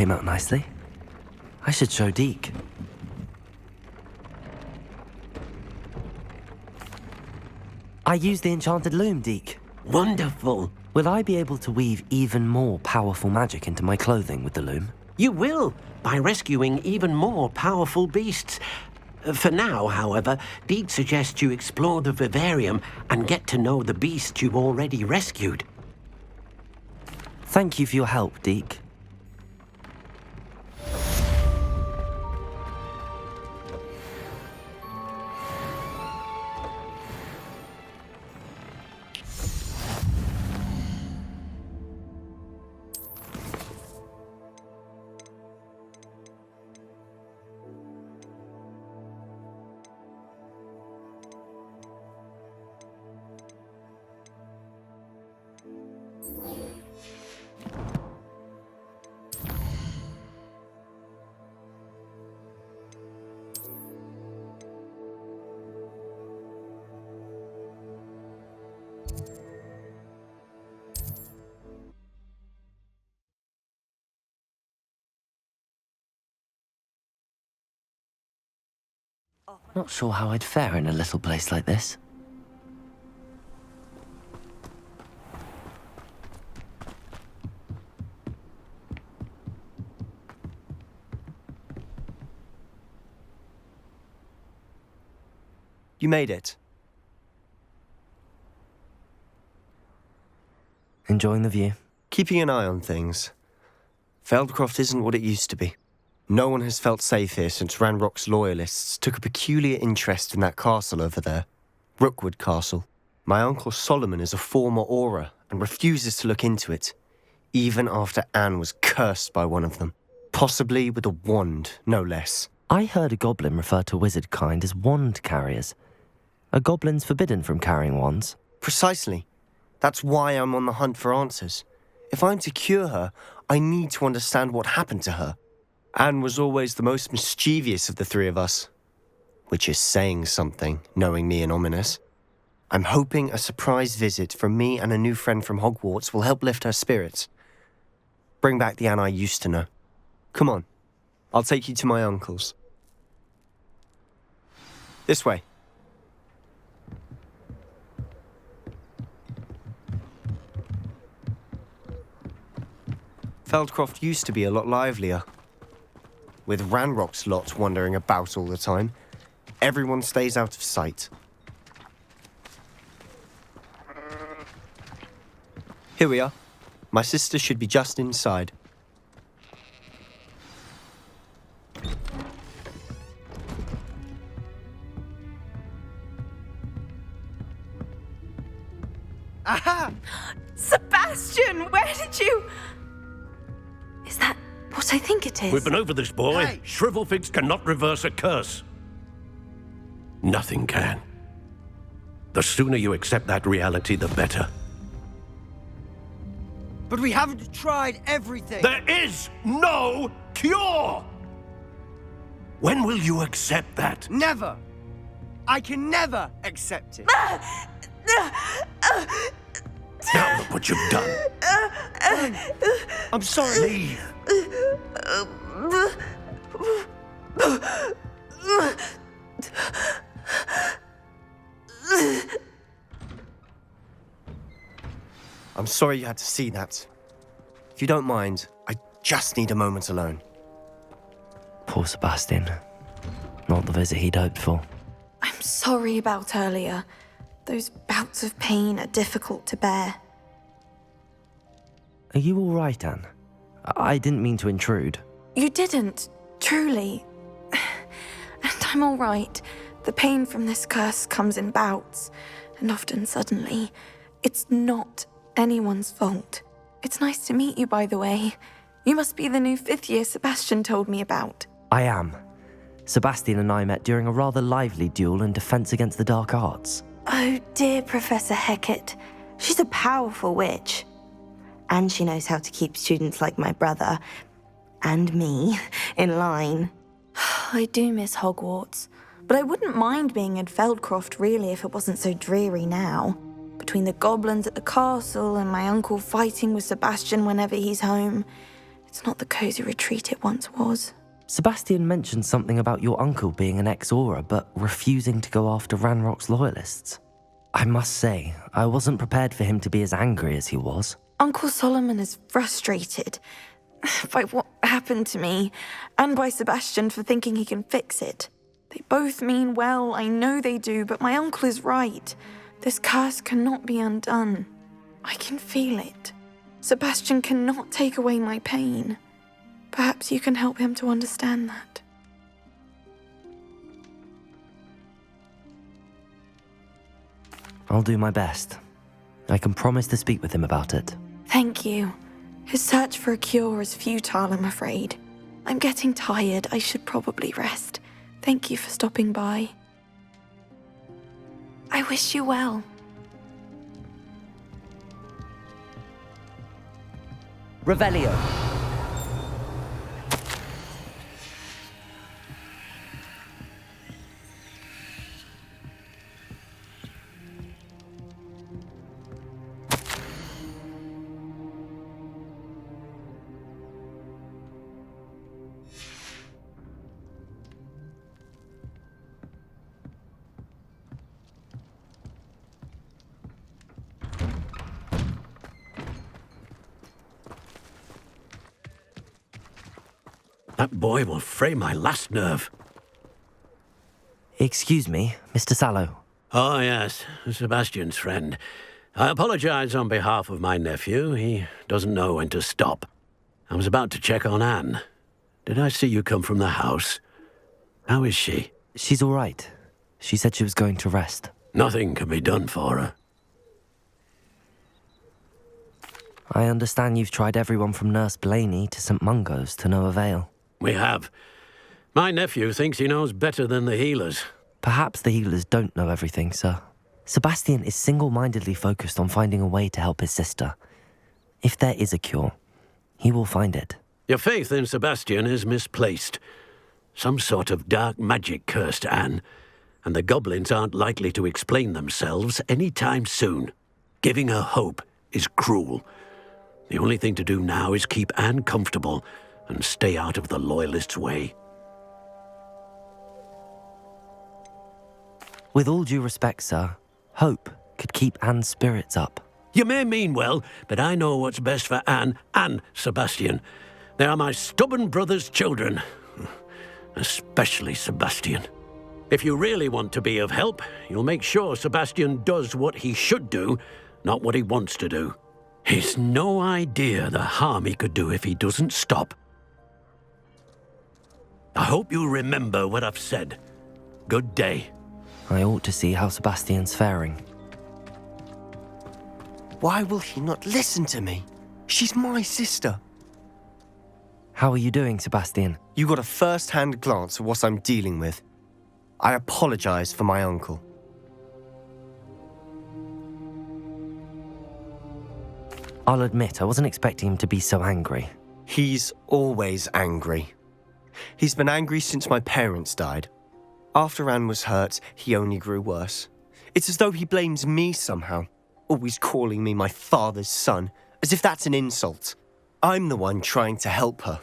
came out nicely. I should show Deke. I used the enchanted loom, Deke. Wonderful. Will I be able to weave even more powerful magic into my clothing with the loom? You will, by rescuing even more powerful beasts. For now, however, Deke suggests you explore the vivarium and get to know the beasts you've already rescued. Thank you for your help, Deke. Not sure how I'd fare in a little place like this. You made it. Enjoying the view? Keeping an eye on things. Feldcroft isn't what it used to be. No one has felt safe here since Ranrock's loyalists took a peculiar interest in that castle over there. Rookwood Castle. My uncle Solomon is a former Auror and refuses to look into it, even after Anne was cursed by one of them. Possibly with a wand, no less. I heard a goblin refer to wizard kind as wand carriers. Are goblins forbidden from carrying wands? Precisely. That's why I'm on the hunt for answers. If I'm to cure her, I need to understand what happened to her. Anne was always the most mischievous of the three of us. Which is saying something, knowing me and Ominous. I'm hoping a surprise visit from me and a new friend from Hogwarts will help lift her spirits. Bring back the Anne I used to know. Come on, I'll take you to my uncle's. This way. Feldcroft used to be a lot livelier. With Ranrock's lot wandering about all the time, everyone stays out of sight. Here we are. My sister should be just inside. Aha! Sebastian, where did you... Is that what I think it is? We've been over this, boy. Hey. Shrivelfigs cannot reverse a curse. Nothing can. The sooner you accept that reality, the better. But we haven't tried everything. There is no cure! When will you accept that? Never. I can never accept it. Now look what you've done. I'm sorry. Leave. I'm sorry you had to see that. If you don't mind, I just need a moment alone. Poor Sebastian. Not the visit he'd hoped for. I'm sorry about earlier. Those bouts of pain are difficult to bear. Are you all right, Anne? I didn't mean to intrude. You didn't, truly. And I'm all right. The pain from this curse comes in bouts, and often suddenly. It's not anyone's fault. It's nice to meet you, by the way. You must be the new 5th year Sebastian told me about. I am. Sebastian and I met during a rather lively duel in Defense Against the Dark Arts. Oh dear, Professor Hecat. She's a powerful witch. And she knows how to keep students like my brother, and me, in line. I do miss Hogwarts, but I wouldn't mind being in Feldcroft really if it wasn't so dreary now. Between the goblins at the castle and my uncle fighting with Sebastian whenever he's home, It's not the cozy retreat it once was. Sebastian mentioned something about your uncle being an ex-Aura, but refusing to go after Ranrock's loyalists. I must say, I wasn't prepared for him to be as angry as he was. Uncle Solomon is frustrated by what happened to me, and by Sebastian for thinking he can fix it. They both mean well, I know they do, but my uncle is right. This curse cannot be undone. I can feel it. Sebastian cannot take away my pain. Perhaps you can help him to understand that. I'll do my best. I can promise to speak with him about it. Thank you. His search for a cure is futile, I'm afraid. I'm getting tired. I should probably rest. Thank you for stopping by. I wish you well. Revelio. That boy will fray my last nerve. Excuse me, Mr. Sallow. Oh, yes, Sebastian's friend. I apologize on behalf of my nephew. He doesn't know when to stop. I was about to check on Anne. Did I see you come from the house? How is she? She's all right. She said she was going to rest. Nothing can be done for her. I understand you've tried everyone from Nurse Blaney to St. Mungo's to no avail. We have. My nephew thinks he knows better than the healers. Perhaps the healers don't know everything, sir. Sebastian is single-mindedly focused on finding a way to help his sister. If there is a cure, he will find it. Your faith in Sebastian is misplaced. Some sort of dark magic cursed Anne, and the goblins aren't likely to explain themselves any time soon. Giving her hope is cruel. The only thing to do now is keep Anne comfortable and stay out of the Loyalists' way. With all due respect, sir, hope could keep Anne's spirits up. You may mean well, but I know what's best for Anne and Sebastian. They are my stubborn brother's children. Especially Sebastian. If you really want to be of help, you'll make sure Sebastian does what he should do, not what he wants to do. He's no idea the harm he could do if he doesn't stop. I hope you'll remember what I've said. Good day. I ought to see how Sebastian's faring. Why will he not listen to me? She's my sister. How are you doing, Sebastian? You got a first-hand glance at what I'm dealing with. I apologize for my uncle. I'll admit, I wasn't expecting him to be so angry. He's always angry. He's been angry since my parents died. After Anne was hurt, he only grew worse. It's as though he blames me somehow, always calling me my father's son, as if that's an insult. I'm the one trying to help her.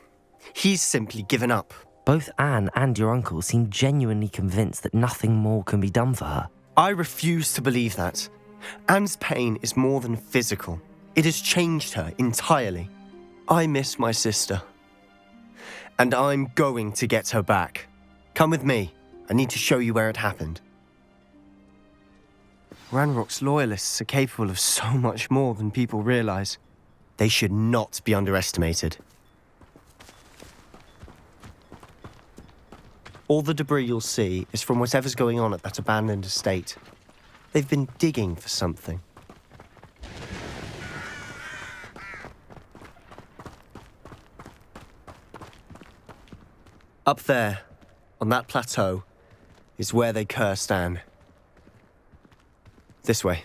He's simply given up. Both Anne and your uncle seem genuinely convinced that nothing more can be done for her. I refuse to believe that. Anne's pain is more than physical. It has changed her entirely. I miss my sister. And I'm going to get her back. Come with me. I need to show you where it happened. Ranrock's loyalists are capable of so much more than people realize. They should not be underestimated. All the debris you'll see is from whatever's going on at that abandoned estate. They've been digging for something. Up there, on that plateau, is where they cursed Anne. This way.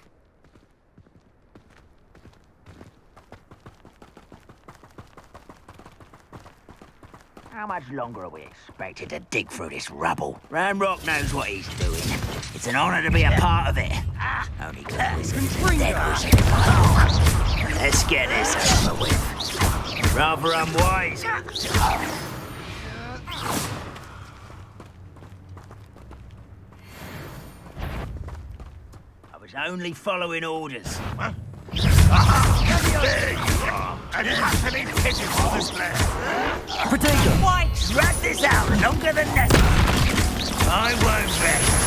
How much longer are we expected to dig through this rubble? Ranrock knows what he's doing. It's an honor to be a part of it. Only good wizards and devils can fight. Let's get this over with. Rather unwise. I was only following orders. Protego! Why drag this out longer than necessary? I won't rest.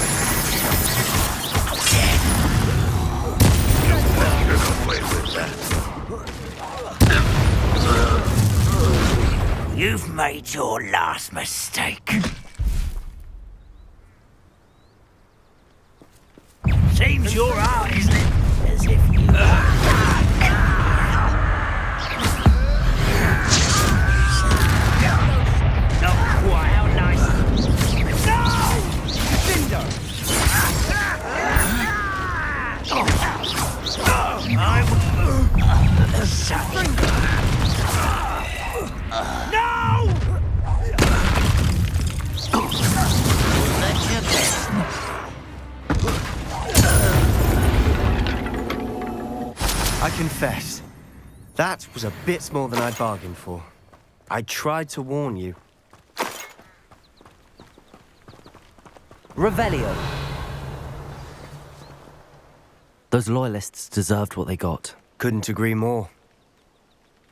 You've made your last mistake. Seems your art, isn't it? As if you... Not quite how nice. No! Cinder! I'm... No! That's your best. I confess, that was a bit more than I bargained for. I tried to warn you. Revelio! Those loyalists deserved what they got. Couldn't agree more.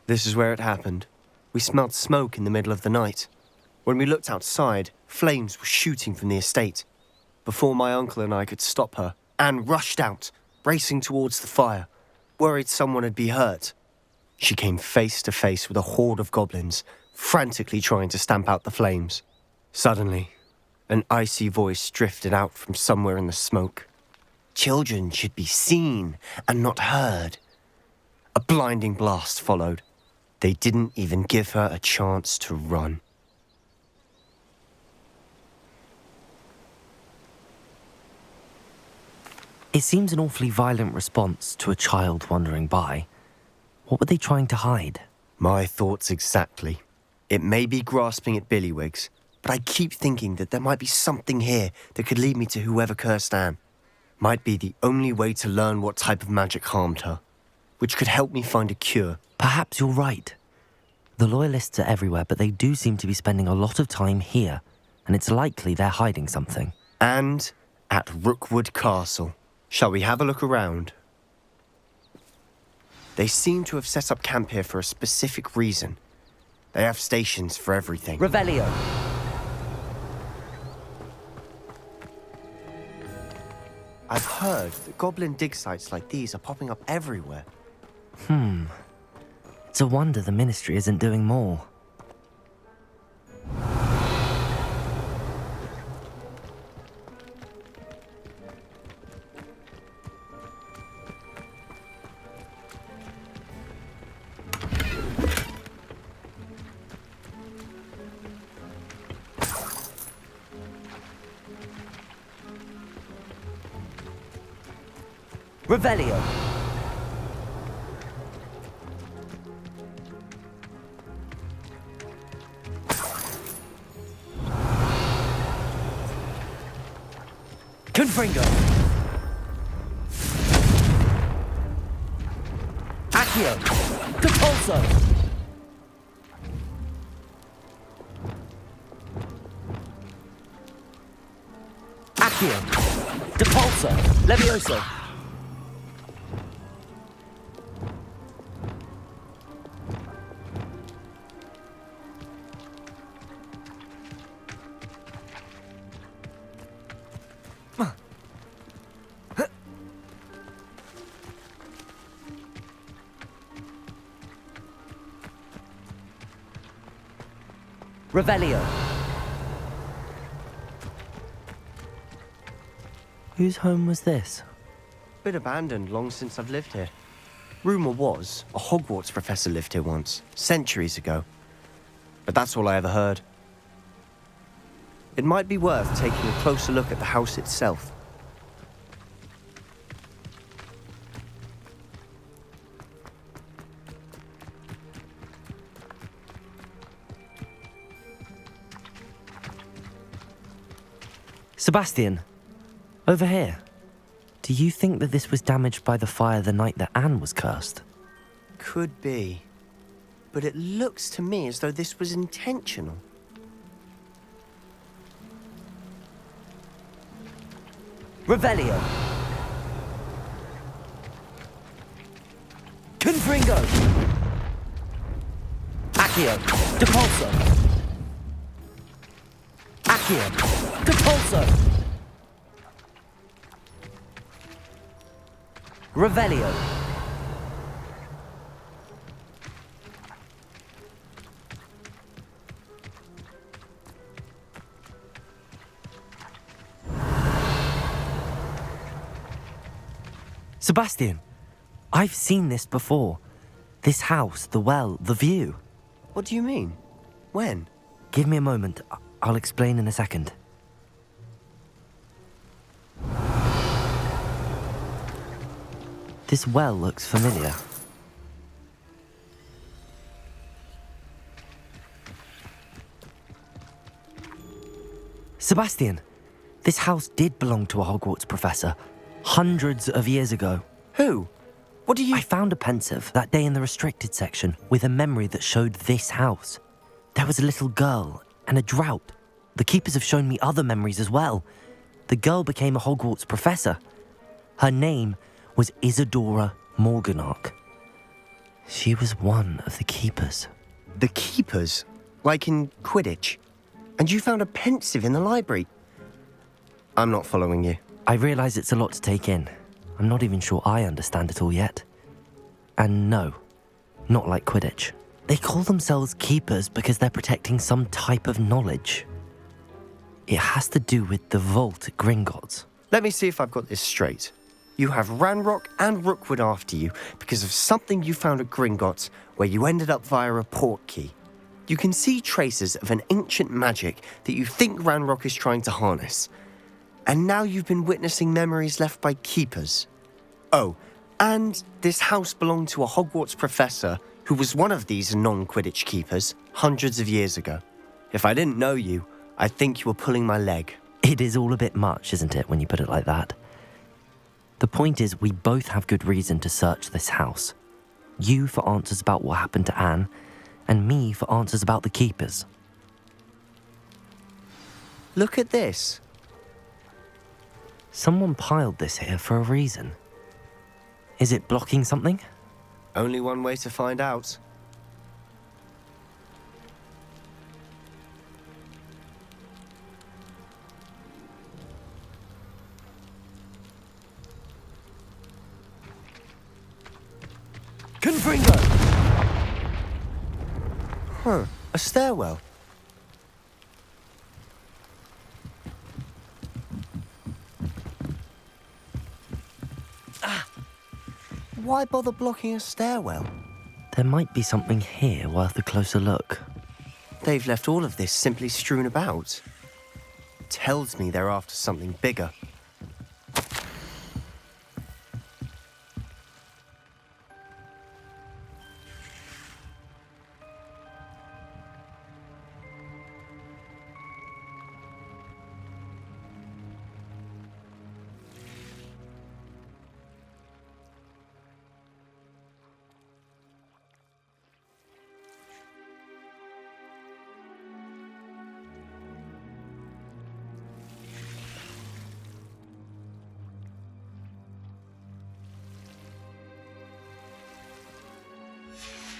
This is where it happened. We smelled smoke in the middle of the night. When we looked outside, flames were shooting from the estate. Before my uncle and I could stop her, Anne rushed out, racing towards the fire, worried someone had been hurt. She came face to face with a horde of goblins, frantically trying to stamp out the flames. Suddenly, an icy voice drifted out from somewhere in the smoke. Children should be seen and not heard. A blinding blast followed. They didn't even give her a chance to run. It seems an awfully violent response to a child wandering by. What were they trying to hide? My thoughts exactly. It may be grasping at Billywigs, but I keep thinking that there might be something here that could lead me to whoever cursed Anne. Might be the only way to learn what type of magic harmed her, which could help me find a cure. Perhaps you're right. The Loyalists are everywhere, but they do seem to be spending a lot of time here, and it's likely they're hiding something. And at Rookwood Castle. Shall we have a look around? They seem to have set up camp here for a specific reason. They have stations for everything. Revelio! I've heard that goblin dig sites like these are popping up everywhere. It's a wonder the Ministry isn't doing more. Revelio! Confringo! Accio! Depulso! Accio! Depulso! Levioso! Revelio. Whose home was this? Been abandoned long since I've lived here. Rumour was a Hogwarts professor lived here once, centuries ago. But that's all I ever heard. It might be worth taking a closer look at the house itself. Sebastian, over here. Do you think that this was damaged by the fire the night that Anne was cursed? Could be. but it looks to me as though this was intentional. Revelio. Confringo. Accio. Depulso. Accio. Depulso. Revelio. Sebastian, I've seen this before. This house, the well, the view. What do you mean? When? Give me a moment. I'll explain in a second. This well looks familiar. Sebastian, this house did belong to a Hogwarts professor, hundreds of years ago. Who? What do you... I found a pensive that day in the restricted section with a memory that showed this house. There was a little girl and a drought. The keepers have shown me other memories as well. The girl became a Hogwarts professor. Her name was Isadora Morganach. She was one of the keepers. The keepers? Like in Quidditch? And you found a pensive in the library? I'm not following you. I realise it's a lot to take in. I'm not even sure I understand it all yet. And no, not like Quidditch. They call themselves keepers because they're protecting some type of knowledge. It has to do with the vault at Gringotts. Let me see if I've got this straight. You have Ranrock and Rookwood after you because of something you found at Gringotts where you ended up via a port key. You can see traces of an ancient magic that you think Ranrock is trying to harness. And now you've been witnessing memories left by keepers. Oh, and this house belonged to a Hogwarts professor who was one of these non-Quidditch keepers hundreds of years ago. If I didn't know you, I'd think you were pulling my leg. It is all a bit much, isn't it, when you put it like that? The point is, we both have good reason to search this house. You for answers about what happened to Anne, and me for answers about the keepers. Look at this. Someone piled this here for a reason. Is it blocking something? Only one way to find out. Confringo! Huh, a stairwell. Why bother blocking a stairwell? There might be something here worth a closer look. They've left all of this simply strewn about. Tells me they're after something bigger.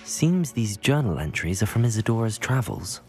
Seems these journal entries are from Isadora's travels.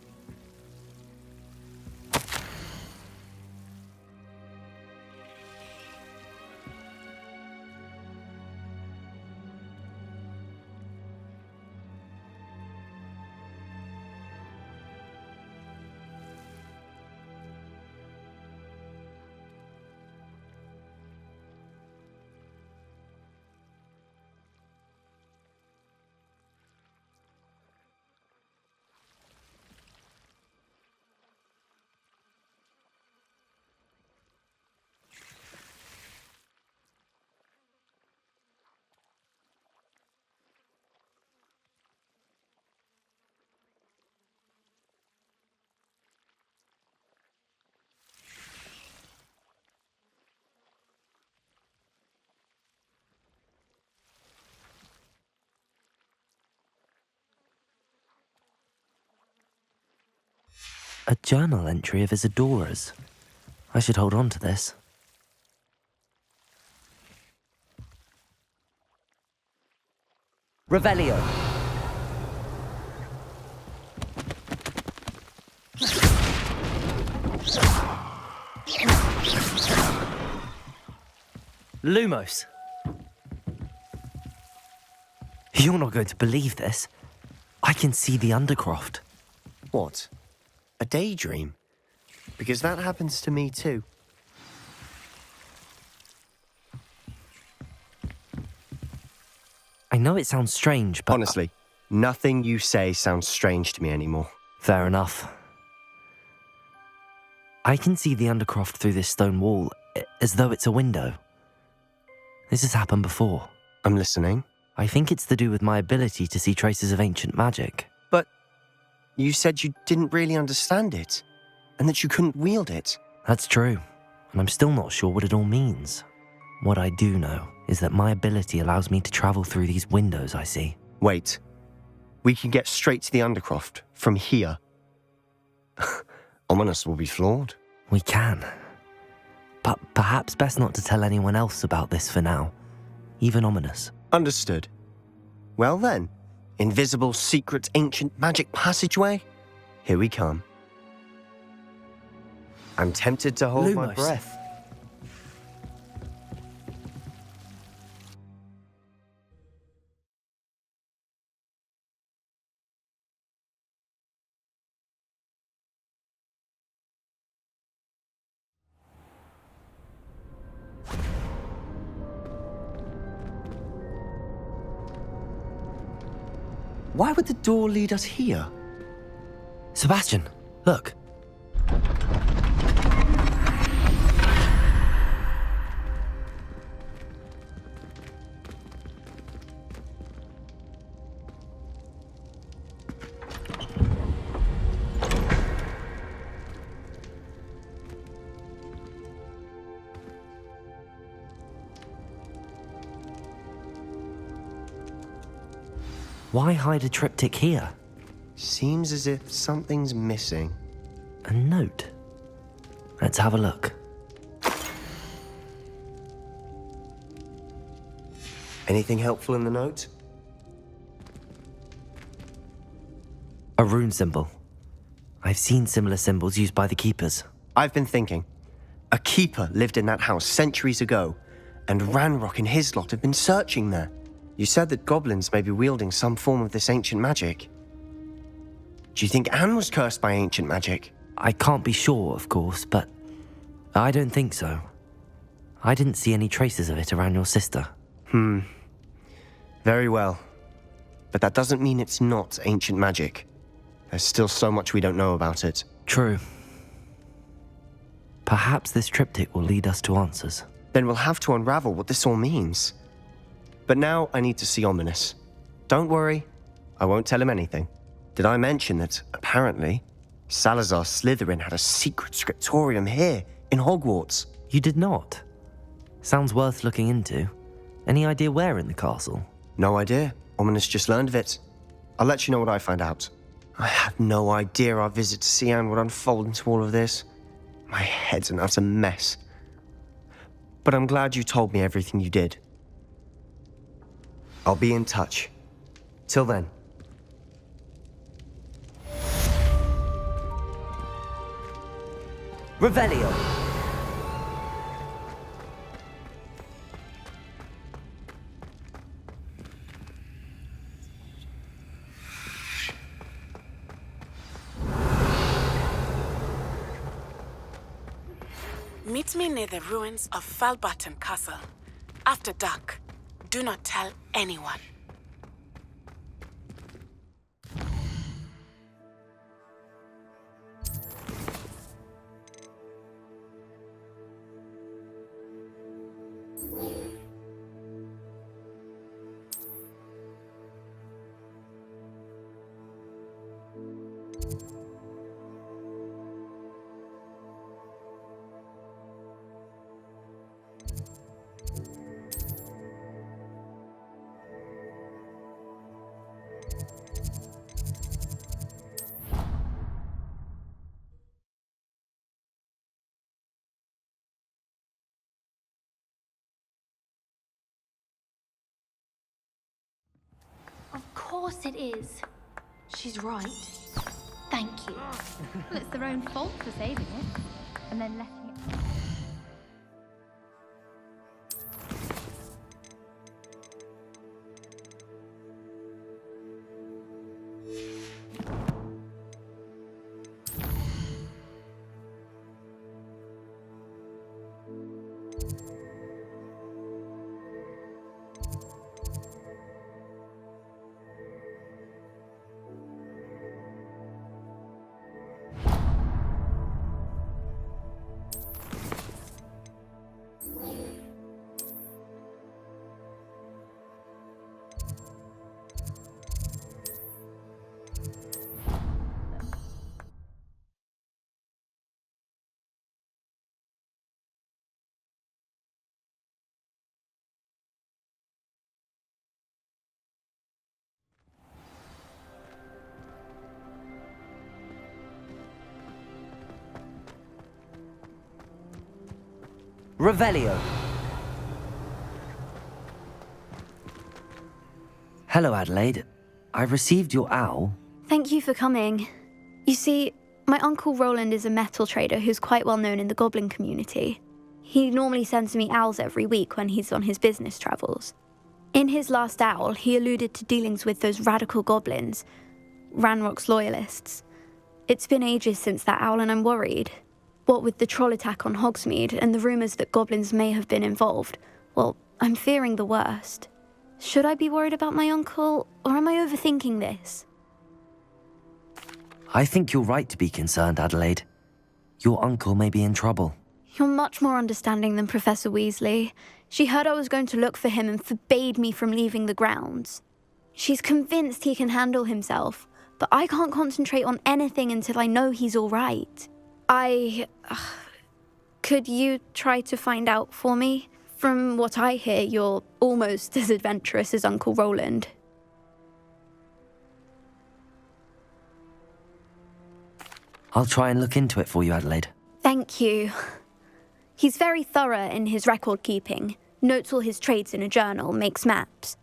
A journal entry of Isadora's. I should hold on to this. Revelio. Lumos. You're not going to believe this. I can see the Undercroft. What? A daydream? Because that happens to me too. I know it sounds strange, but... Honestly, nothing you say sounds strange to me anymore. Fair enough. I can see the Undercroft through this stone wall, as though it's a window. This has happened before. I'm listening. I think it's to do with my ability to see traces of ancient magic. But you said you didn't really understand it, and that you couldn't wield it. That's true, and I'm still not sure what it all means. What I do know is that my ability allows me to travel through these windows I see. Wait. We can get straight to the Undercroft from here. Ominous will be floored. We can. But perhaps best not to tell anyone else about this for now. Even Ominous. Understood. Well then, invisible, secret, ancient magic passageway? Here we come. I'm tempted to hold my Lumos. breath. Why would the door lead us here? Sebastian, look. Why hide a triptych here? Seems as if something's missing. A note. Let's have a look. Anything helpful in the note? A rune symbol. I've seen similar symbols used by the keepers. I've been thinking. A keeper lived in that house centuries ago, and Ranrock and his lot have been searching there. You said that goblins may be wielding some form of this ancient magic. Do you think Anne was cursed by ancient magic? I can't be sure, of course, but I don't think so. I didn't see any traces of it around your sister. Very well. But that doesn't mean it's not ancient magic. There's still so much we don't know about it. True. Perhaps this triptych will lead us to answers. Then we'll have to unravel what this all means. But now I need to see Ominous. Don't worry, I won't tell him anything. Did I mention that, apparently, Salazar Slytherin had a secret scriptorium here, in Hogwarts? You did not? Sounds worth looking into. Any idea where in the castle? No idea. Ominous just learned of it. I'll let you know what I find out. I had no idea our visit to Cian would unfold into all of this. My head's an utter mess. But I'm glad you told me everything you did. I'll be in touch. Till then. Revelio! Meet me near the ruins of Falbarton Castle. After dark. Do not tell anyone. course it is. She's right. Thank you. Well, it's their own fault for saving it and then letting it. Revelio. Hello, Adelaide. I received your owl. Thank you for coming. You see, my uncle Roland is a metal trader who's quite well known in the goblin community. He normally sends me owls every week when he's on his business travels. In his last owl, he alluded to dealings with those radical goblins, Ranrock's loyalists. It's been ages since that owl and I'm worried. What with the troll attack on Hogsmeade and the rumours that goblins may have been involved, well, I'm fearing the worst. Should I be worried about my uncle, or am I overthinking this? I think you're right to be concerned, Adelaide. Your uncle may be in trouble. You're much more understanding than Professor Weasley. She heard I was going to look for him and forbade me from leaving the grounds. She's convinced he can handle himself, but I can't concentrate on anything until I know he's all right. Could you try to find out for me? From what I hear, you're almost as adventurous as Uncle Roland. I'll try and look into it for you, Adelaide. Thank you. He's very thorough in his record keeping, notes all his trades in a journal, makes maps.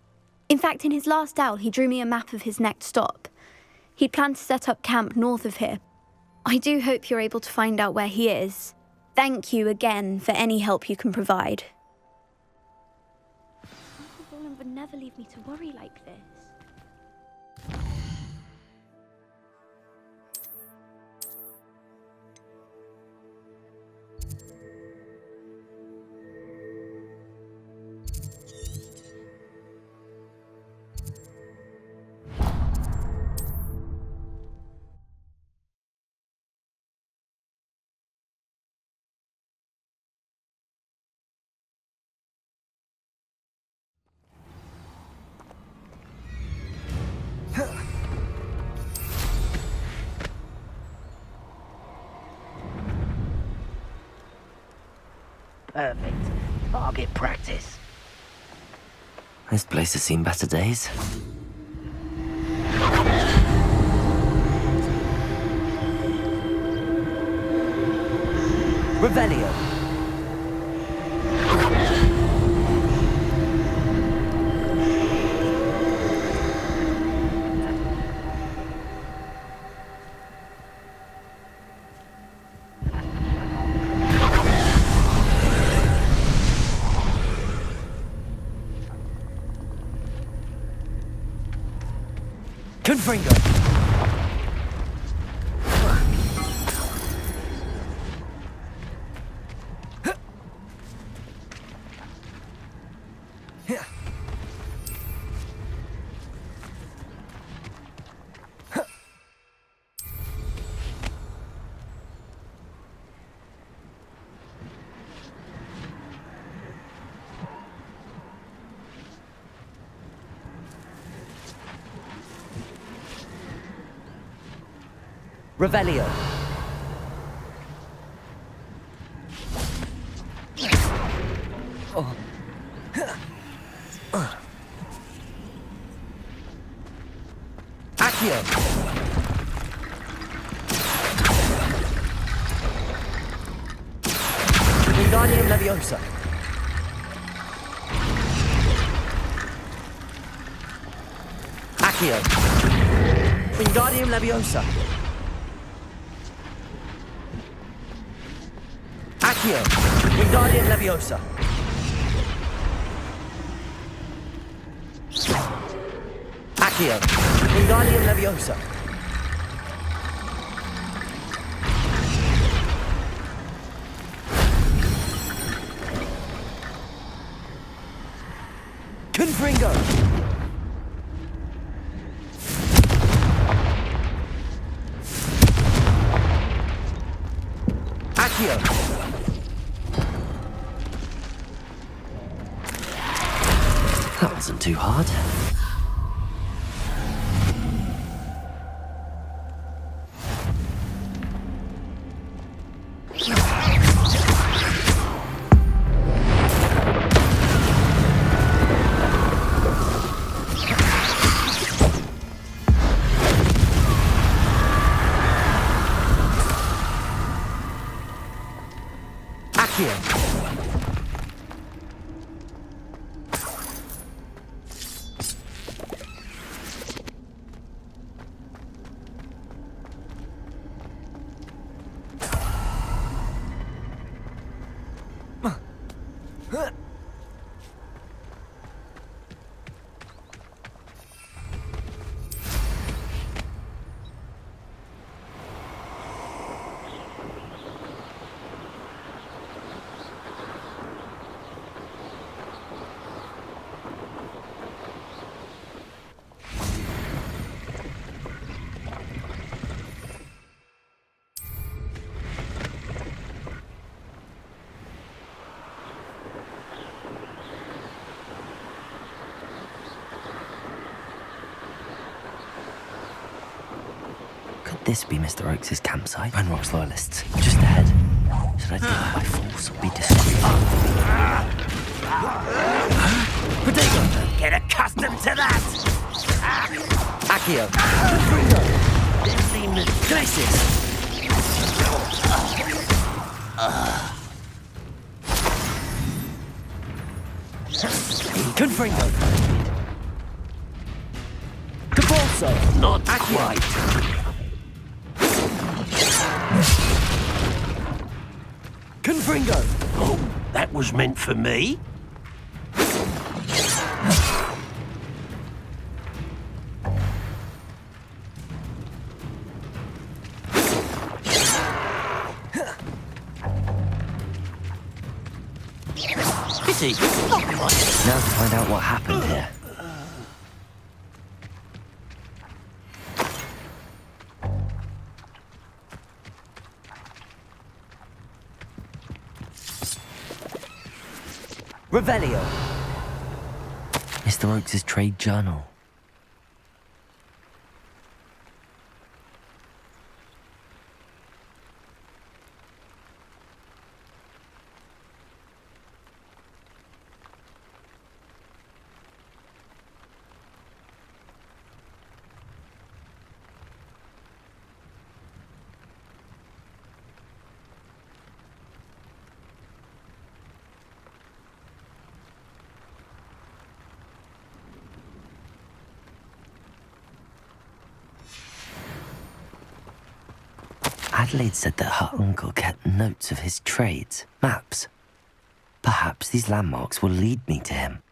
In fact, in his last owl, he drew me a map of his next stop. He'd planned to set up camp north of here. I do hope you're able to find out where he is. Thank you again for any help you can provide. Uncle Roland would never leave me to worry like this. Perfect. Target practice. This place has seen better days. Revelio. Confringo. Revelio. Oh. Accio. Wingardium Leviosa. Accio. Wingardium Leviosa. Accio. Wingardium Leviosa. Accio. Wingardium Leviosa. Confringo. Accio. That wasn't too hard. Accio. Could this be Mr. Oakes' campsite? Ranrock's loyalists, just ahead. Should I take them by force or be discreet? Protego! Get accustomed to that! Accio. Confringo. Didn't seem to... Glacis. Confringo. Cabalso. Not Accio. quite. Confringo. Oh, that was meant for me? Pity. Now to find out what happened here. Revelio. Mr. Oakes' trade journal. Adelaide said that her uncle kept notes of his trades, maps. Perhaps these landmarks will lead me to him.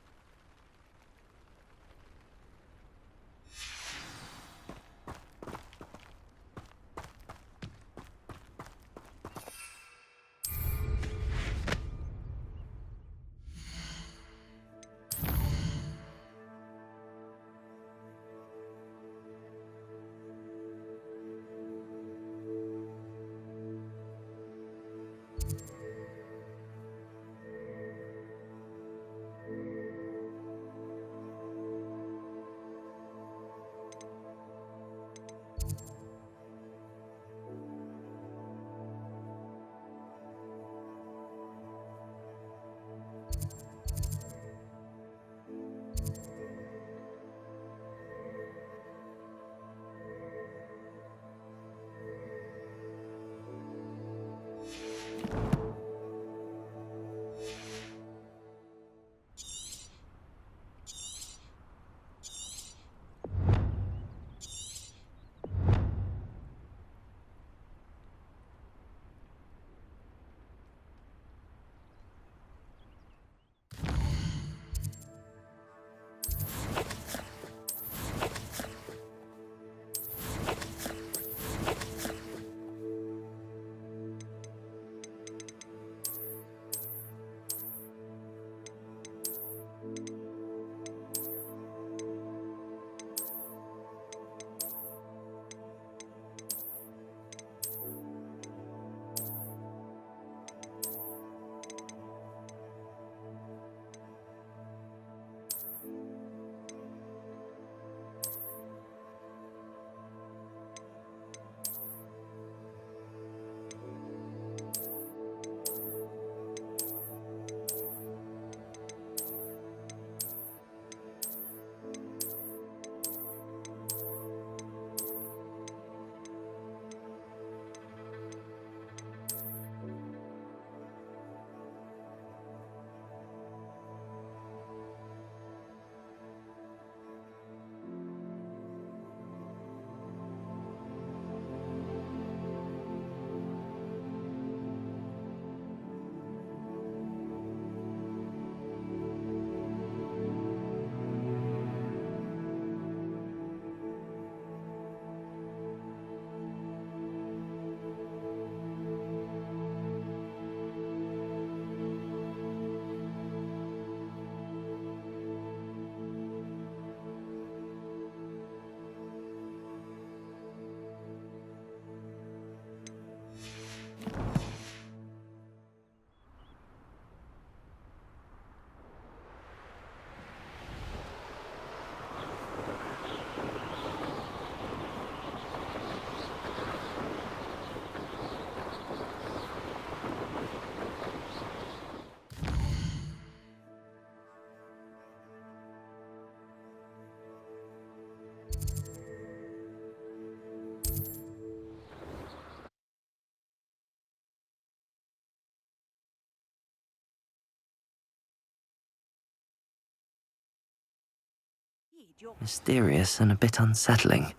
Mysterious and a bit unsettling.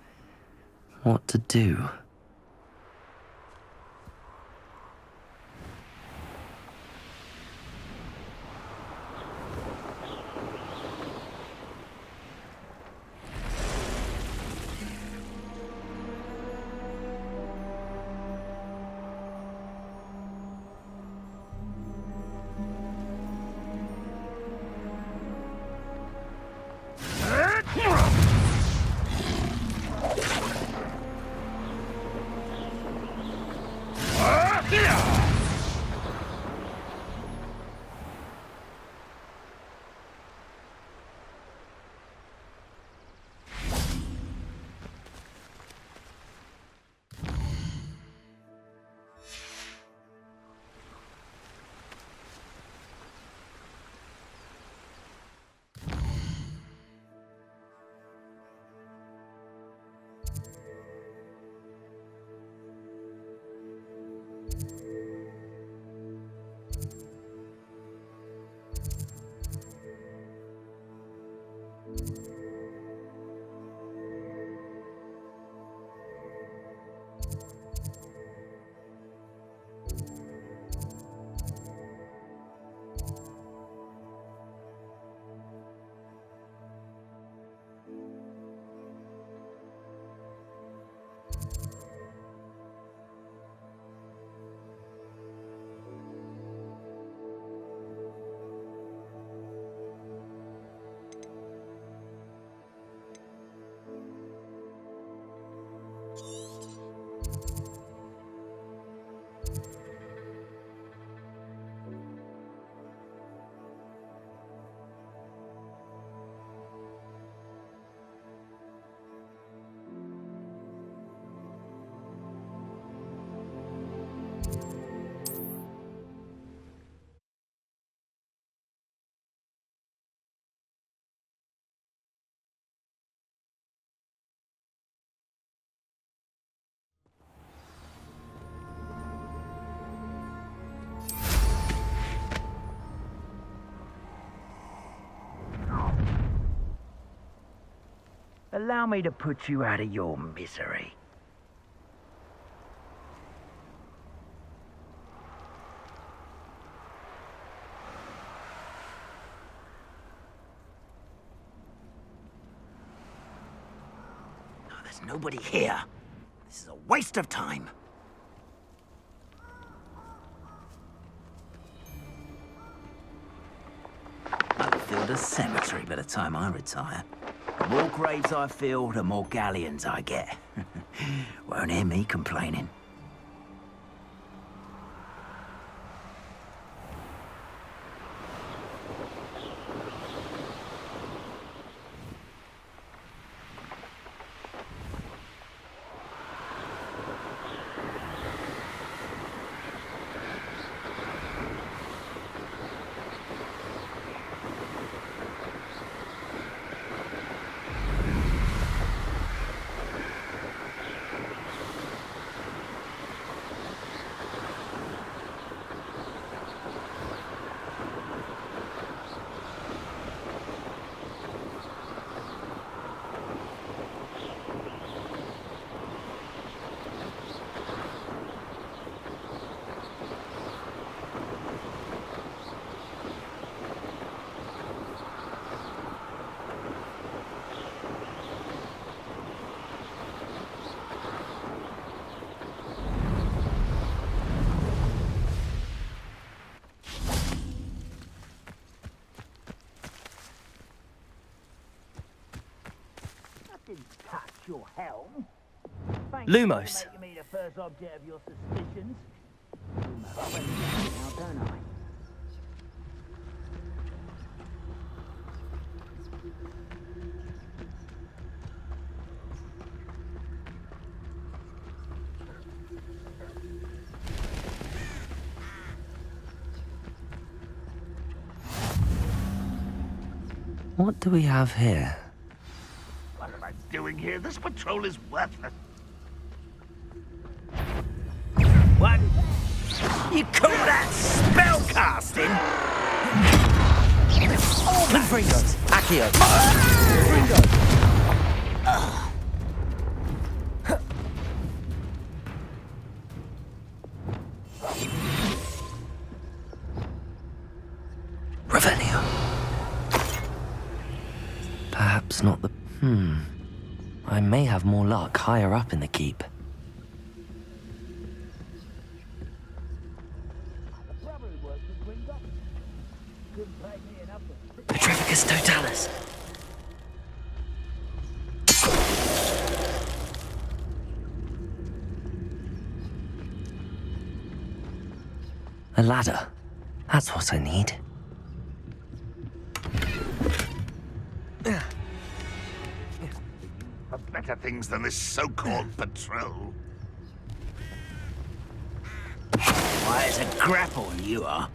What to do? Allow me to put you out of your misery. No, there's nobody here. This is a waste of time. I'll fill the cemetery by the time I retire. The more graves I fill, the more galleons I get. Won't hear me complaining. Didn't touch your helm. Thanks Lumos. for making me the first object of your suspicions. Lumos, now, don't I? What do we have here? What am I doing here? This patrol is worthless. What? You call that spellcasting? Fringos! Accio! Fringos! That's not the... I may have more luck higher up in the keep. Petrificus totalis! A ladder. That's what I need. Better things than this so-called patrol. Why, it's a grapple you are.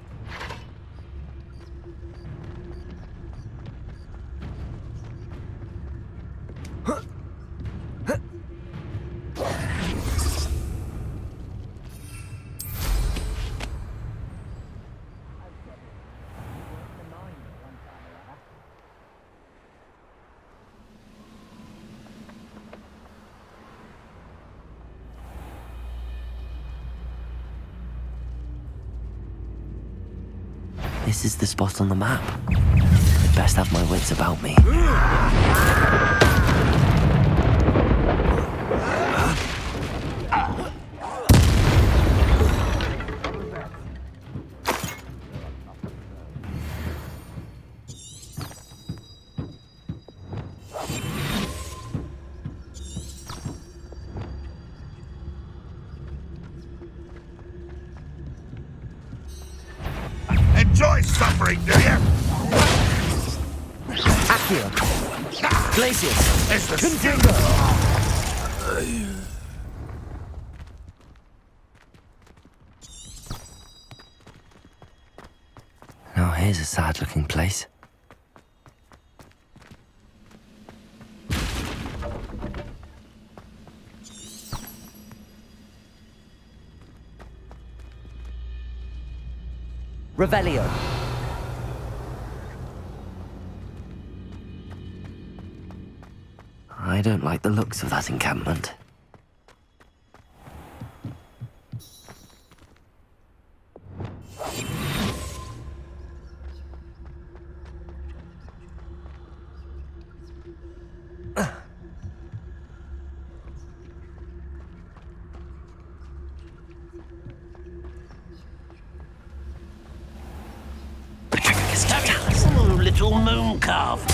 This is the spot on the map. I'd best have my wits about me. Enjoy suffering, do you? Accio! Glacius! It's the Configure! Now here's a sad-looking place. Revelio. I don't like the looks of that encampment. Oh, little moon calf.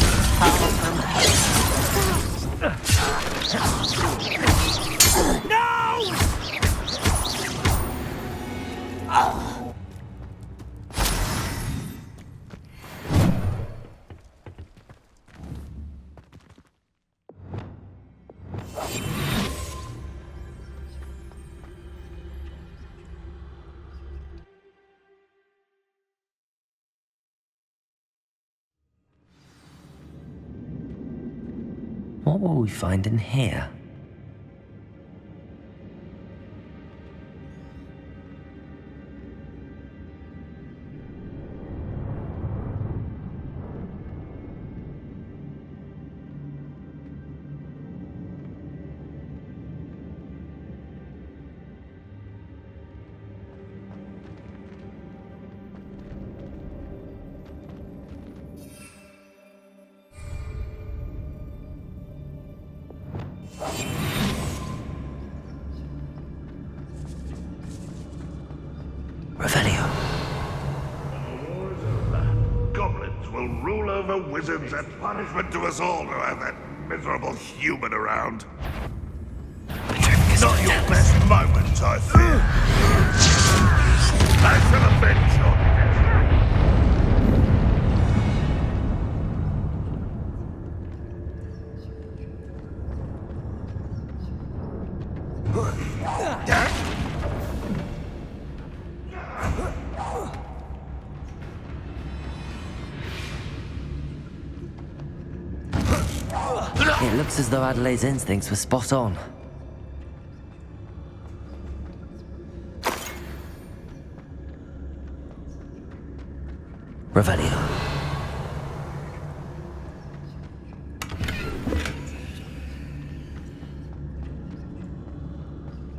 What will we find in here? Revelio. Goblins will rule over wizards and punishment to us all to have that miserable human around. Not your best moment, I fear. I shall avenge your It looks as though Adelaide's instincts were spot on. Revelio.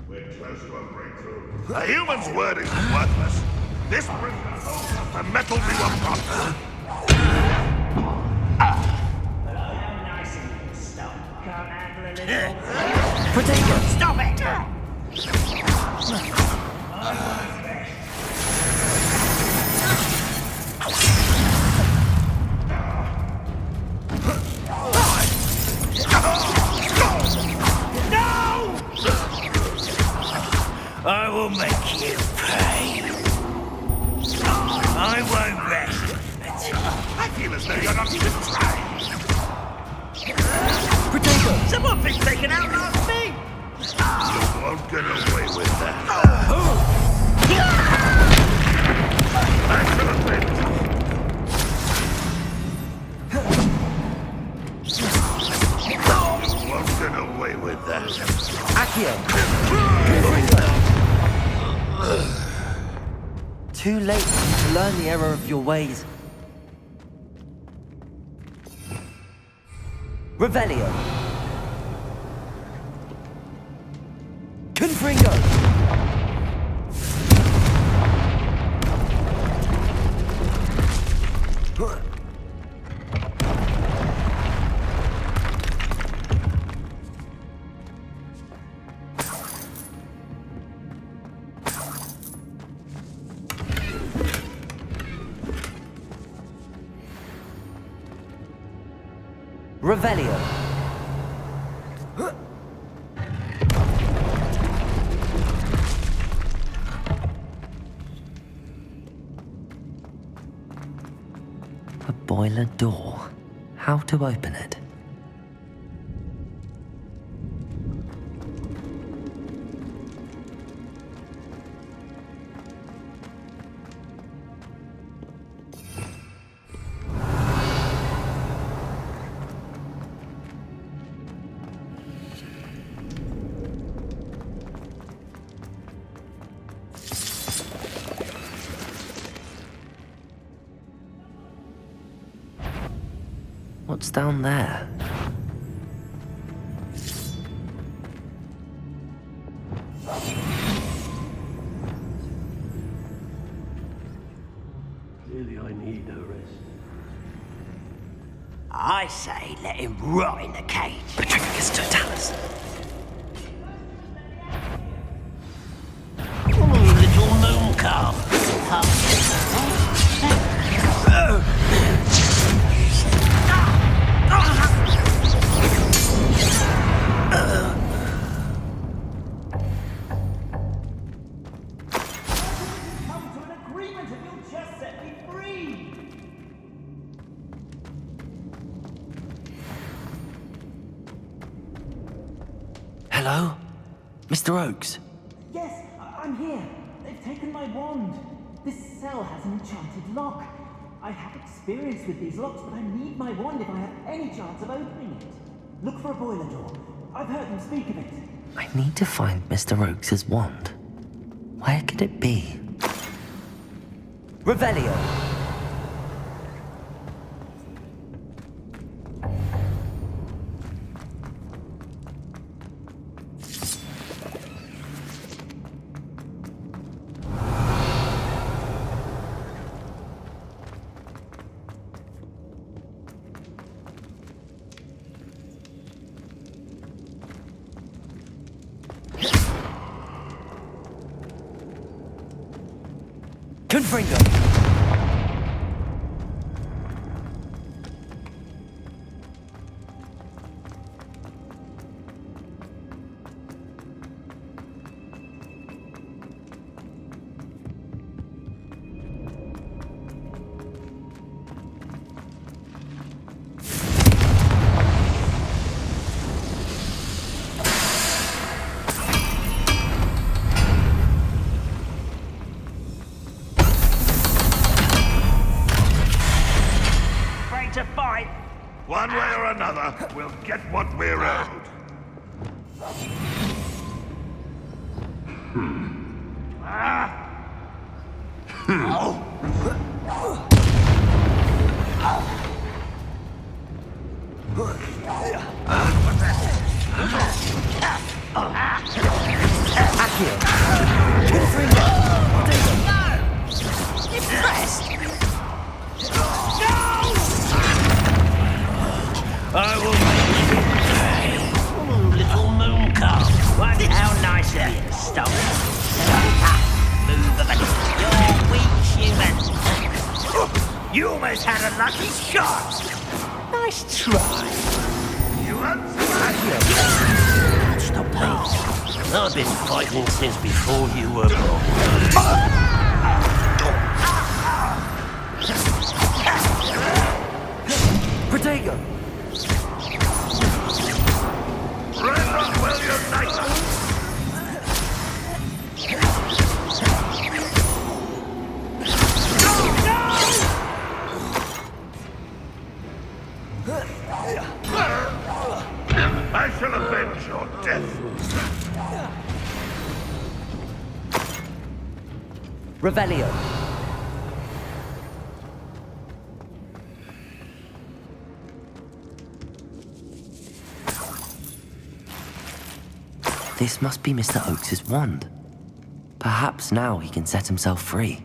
We're close to a breakthrough. A human's word is worthless. This prisoner holds up the metal to a prophet. But I am nice and Protego! Stop it! I will make you pay. I won't rest. I feel as though you're not even trying. Protego! Someone thinks they can outlast me. You won't get away with that. Excellent. You won't get away with that. Accio! Too late to learn the error of your ways. Revelio! Confringo! Revelio. A boiler door. How to open it? What's down there? Clearly I need a rest. I say let him rot in the cage. Patricius Totalis. Little moon calf. Hello? Mr. Oakes? Yes, I'm here. They've taken my wand. This cell has an enchanted lock. I have experience with these locks, but I need my wand if I have any chance of opening it. Look for a boiler door. I've heard them speak of it. I need to find Mr. Oakes' wand. Where could it be? Revelio! Confringo! To fight. One way or another, we'll get what we're owed. I will make you pay. You almost had a lucky shot! Nice try. You answer That's the pace. I've been fighting since before you were born. Protego! Red will unite us! I shall avenge your death. Revelio. This must be Mr. Oakes's wand. Perhaps now he can set himself free.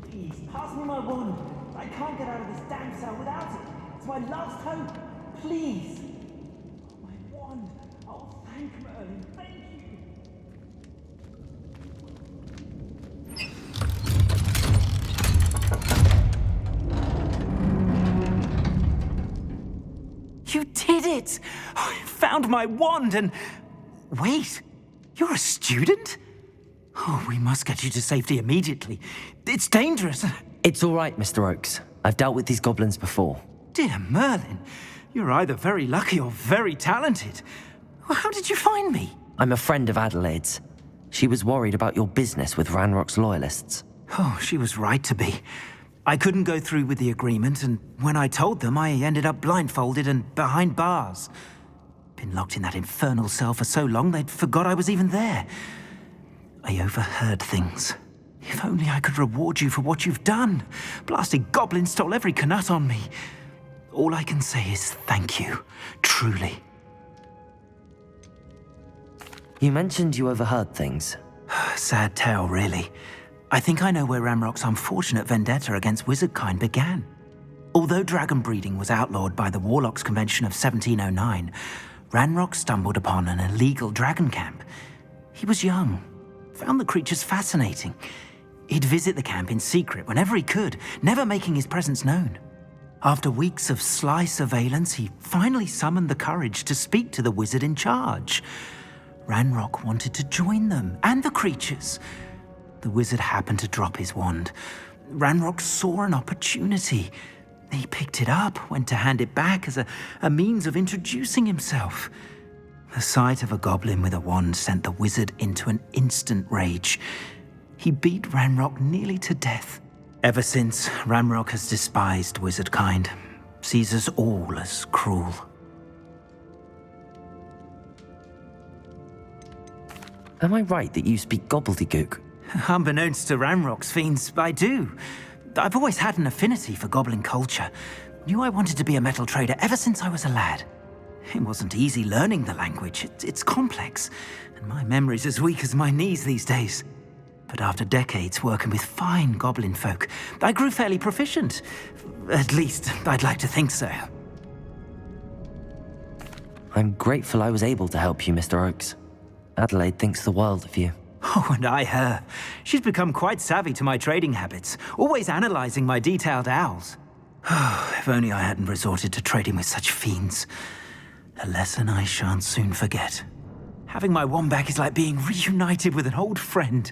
Please, pass me my wand. I can't get out of this damn cell without it. It's my last hope. Please. Oh, my wand. Oh, thank Merlin. Thank you. You did it! I found my wand and... Wait, you're a student? Oh, we must get you to safety immediately. It's dangerous. It's all right, Mr. Oakes. I've dealt with these goblins before. Dear Merlin, you're either very lucky or very talented. Well, how did you find me? I'm a friend of Adelaide's. She was worried about your business with Ranrock's loyalists. Oh, she was right to be. I couldn't go through with the agreement, and when I told them, I ended up blindfolded and behind bars. Been locked in that infernal cell for so long, they'd forgot I was even there. I overheard things. If only I could reward you for what you've done. Blasted goblins stole every canut on me. All I can say is thank you, truly. You mentioned you overheard things. Sad tale, really. I think I know where Ranrock's unfortunate vendetta against wizardkind began. Although dragon breeding was outlawed by the Warlocks Convention of 1709, Ranrock stumbled upon an illegal dragon camp. He was young, found the creatures fascinating. He'd visit the camp in secret whenever he could, never making his presence known. After weeks of sly surveillance, he finally summoned the courage to speak to the wizard in charge. Ranrock wanted to join them, and the creatures. The wizard happened to drop his wand. Ranrock saw an opportunity. He picked it up, went to hand it back as a means of introducing himself. The sight of a goblin with a wand sent the wizard into an instant rage. He beat Ranrock nearly to death. Ever since, Ranrock has despised wizardkind, sees us all as cruel. Am I right that you speak gobbledygook? Unbeknownst to Ranrock's fiends, I do. I've always had an affinity for goblin culture. Knew I wanted to be a metal trader ever since I was a lad. It wasn't easy learning the language. It's complex, and my memory's as weak as my knees these days. But after decades working with fine goblin folk, I grew fairly proficient. At least, I'd like to think so. I'm grateful I was able to help you, Mr. Oakes. Adelaide thinks the world of you. Oh, and I her. She's become quite savvy to my trading habits, always analyzing my detailed owls. If only I hadn't resorted to trading with such fiends. A lesson I shan't soon forget. Having my wand back is like being reunited with an old friend.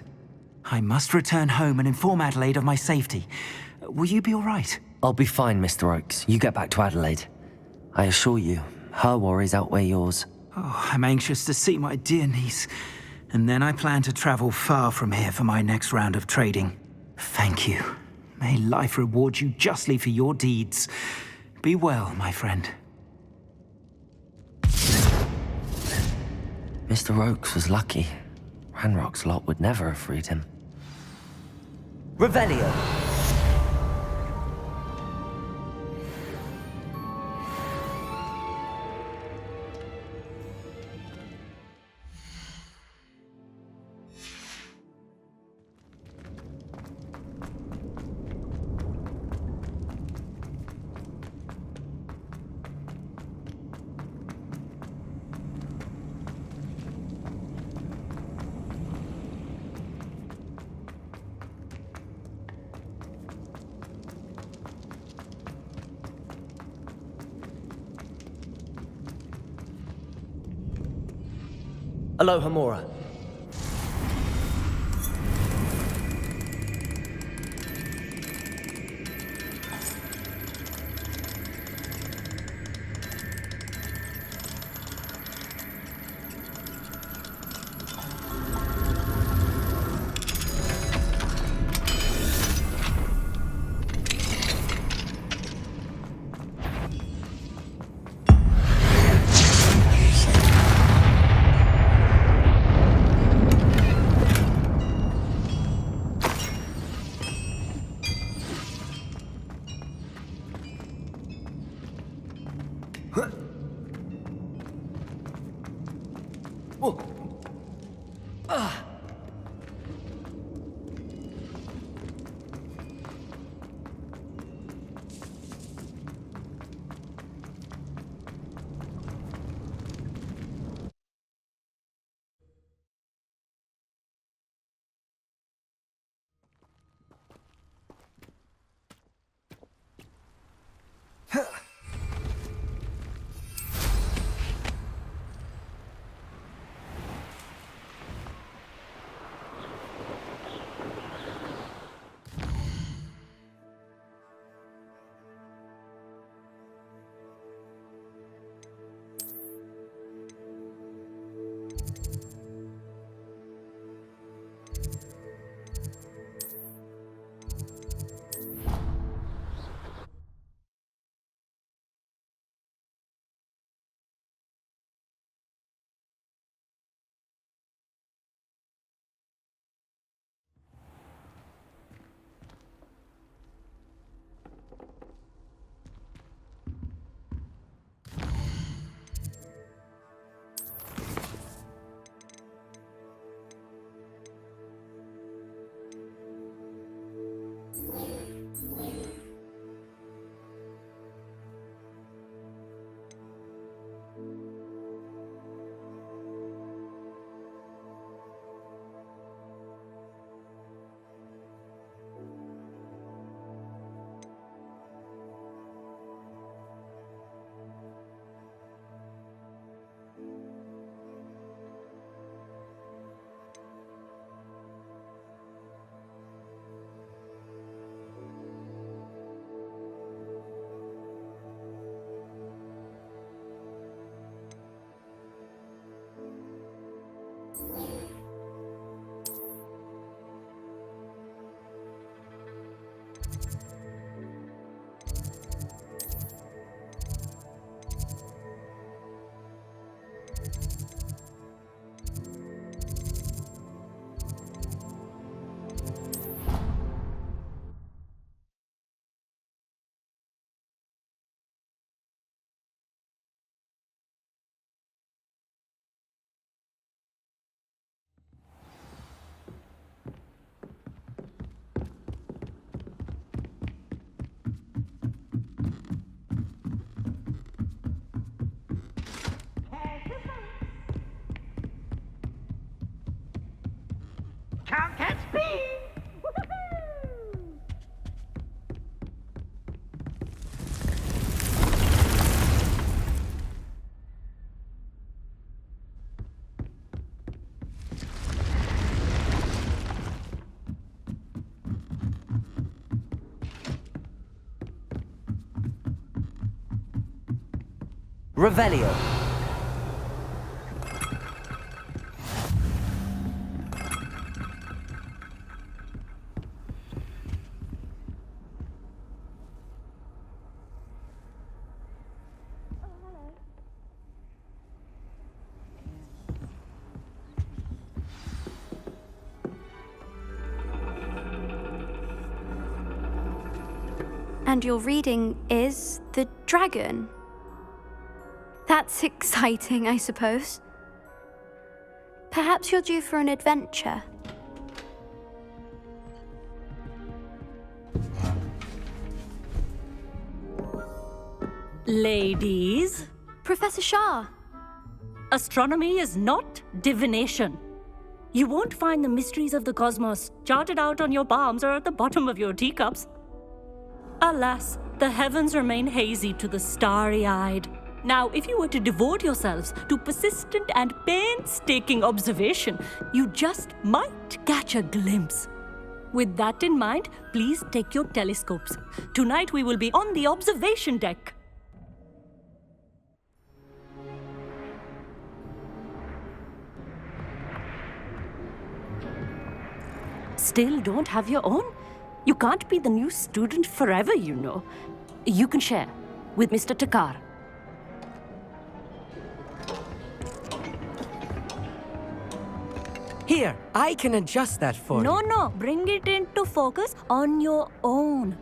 I must return home and inform Adelaide of my safety. Will you be all right? I'll be fine, Mr. Oakes. You get back to Adelaide. I assure you, her worries outweigh yours. Oh, I'm anxious to see my dear niece. And then I plan to travel far from here for my next round of trading. Thank you. May life reward you justly for your deeds. Be well, my friend. Mr. Oakes was lucky. Ranrock's lot would never have freed him. Revelio! Aloha Mora. Can't catch me! Revelio. And your reading is the dragon. That's exciting, I suppose. Perhaps you're due for an adventure. Ladies, Professor Shah. astronomy is not divination. You won't find the mysteries of the cosmos charted out on your palms or at the bottom of your teacups. Alas, the heavens remain hazy to the starry-eyed. Now, if you were to devote yourselves to persistent and painstaking observation, you just might catch a glimpse. With that in mind, please take your telescopes. Tonight we will be on the observation deck. Still don't have your own? You can't be the new student forever, you know. You can share with Mr. Takar. Here, I can adjust that for you. No, bring it into focus on your own.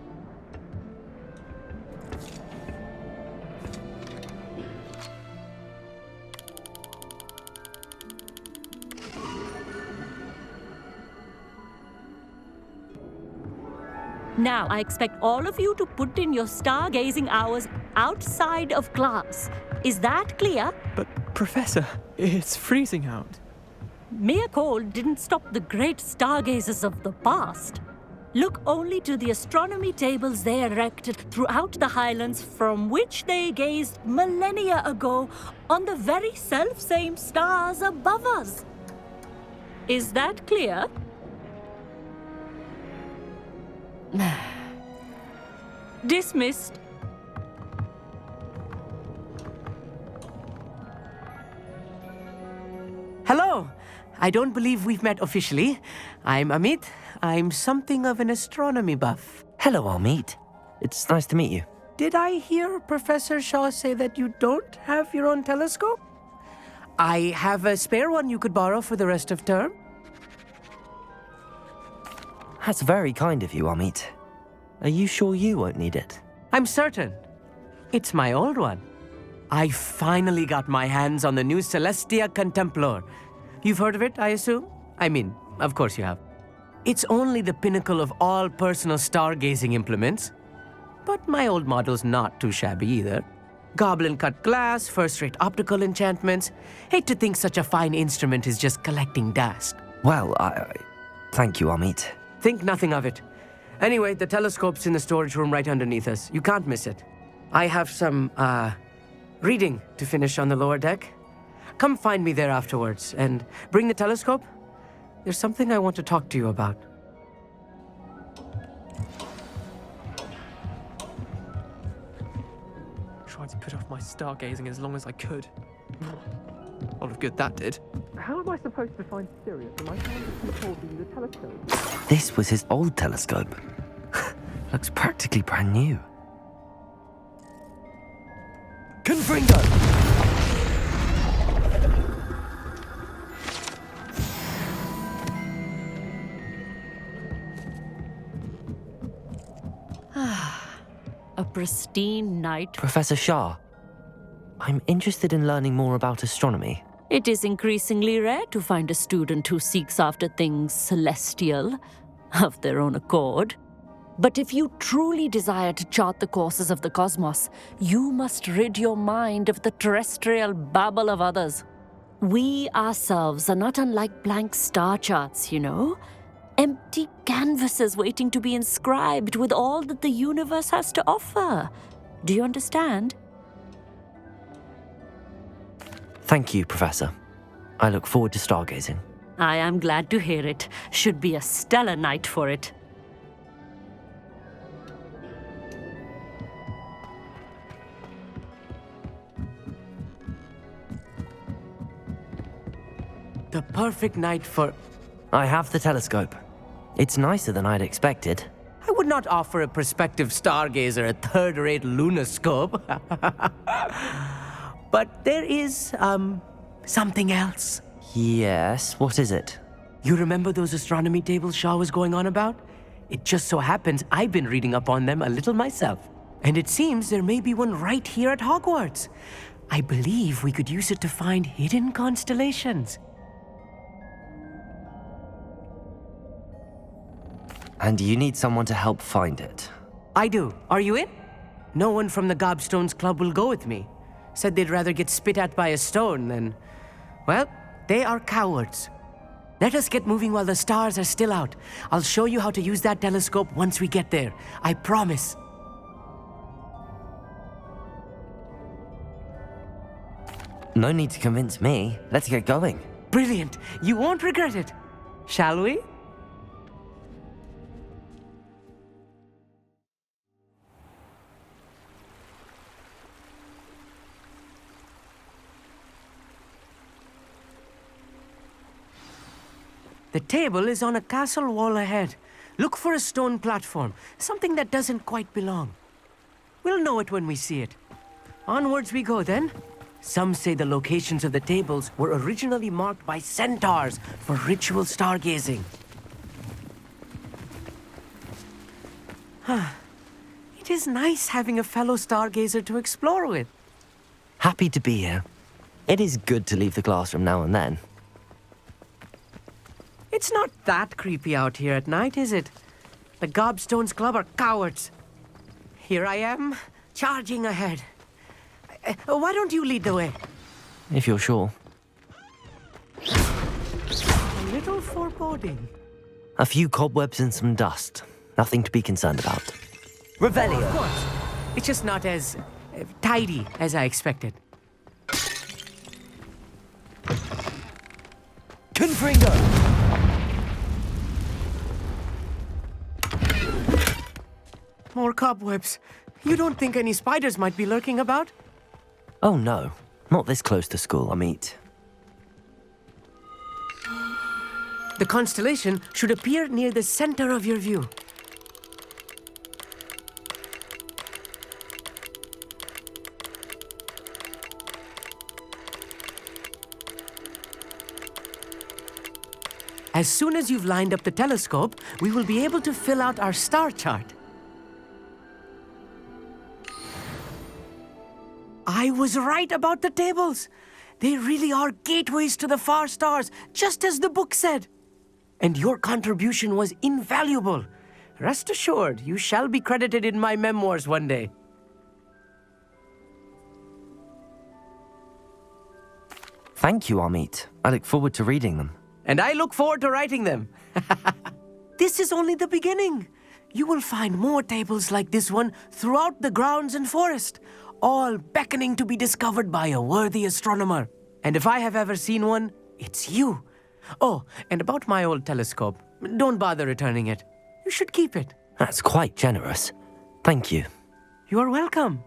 Now, I expect all of you to put in your stargazing hours outside of class. Is that clear? But, Professor, it's freezing out. Mere cold didn't stop the great stargazers of the past. Look only to the astronomy tables they erected throughout the highlands from which they gazed millennia ago on the very self-same stars above us. Is that clear? Dismissed. Hello. I don't believe we've met officially. I'm Amit. I'm something of an astronomy buff. Hello, Amit. It's nice to meet you. Did I hear Professor Shaw say that you don't have your own telescope? I have a spare one you could borrow for the rest of term. That's very kind of you, Amit. Are you sure you won't need it? I'm certain. It's my old one. I finally got my hands on the new Celestia Contemplar. You've heard of it, I assume? I mean, of course you have. It's only the pinnacle of all personal stargazing implements. But my old model's not too shabby either. Goblin-cut glass, first-rate optical enchantments. Hate to think such a fine instrument is just collecting dust. Well, thank you, Amit. Think nothing of it. Anyway, the telescope's in the storage room right underneath us. You can't miss it. I have some, reading to finish on the lower deck. Come find me there afterwards, and bring the telescope. There's something I want to talk to you about. Tried to put off my stargazing as long as I could. A lot of good that did. How am I supposed to find Sirius when my hand is still holding the telescope? This was his old telescope. Looks practically brand new. Confringo! A pristine night. Professor Shah, I'm interested in learning more about astronomy. It is increasingly rare to find a student who seeks after things celestial, of their own accord. But if you truly desire to chart the courses of the cosmos, you must rid your mind of the terrestrial babble of others. We ourselves are not unlike blank star charts, you know. Empty canvases waiting to be inscribed with all that the universe has to offer. Do you understand? Thank you, Professor. I look forward to stargazing. I am glad to hear it. Should be a stellar night for it. The perfect night for... I have the telescope. It's nicer than I'd expected. I would not offer a prospective stargazer a third-rate lunoscope. But there is, something else. Yes, what is it? You remember those astronomy tables Shaw was going on about? It just so happens I've been reading up on them a little myself. And it seems there may be one right here at Hogwarts. I believe we could use it to find hidden constellations. And you need someone to help find it. I do. Are you in? No one from the Gobstones Club will go with me. Said they'd rather get spit at by a stone than... Well, they are cowards. Let us get moving while the stars are still out. I'll show you how to use that telescope once we get there. I promise. No need to convince me. Let's get going. Brilliant. You won't regret it. Shall we? The table is on a castle wall ahead. Look for a stone platform, something that doesn't quite belong. We'll know it when we see it. Onwards we go then. Some say the locations of the tables were originally marked by centaurs for ritual stargazing. It is nice having a fellow stargazer to explore with. Happy to be here. It is good to leave the classroom now and then. It's not that creepy out here at night, is it? The Gobstones Club are cowards. Here I am, charging ahead. Why don't you lead the way? If you're sure. A little foreboding. A few cobwebs and some dust. Nothing to be concerned about. Revelio! Of course. It's just not as tidy as I expected. Confringo! More cobwebs. You don't think any spiders might be lurking about? Oh no, not this close to school, Amit. The constellation should appear near the center of your view. As soon as you've lined up the telescope, we will be able to fill out our star chart. I was right about the tables. They really are gateways to the far stars, just as the book said. And your contribution was invaluable. Rest assured, you shall be credited in my memoirs one day. Thank you, Amit. I look forward to reading them. And I look forward to writing them. This is only the beginning. You will find more tables like this one throughout the grounds and forest, all beckoning to be discovered by a worthy astronomer. And if I have ever seen one, it's you. Oh, and about my old telescope, don't bother returning it. You should keep it. That's quite generous. Thank you. You are welcome.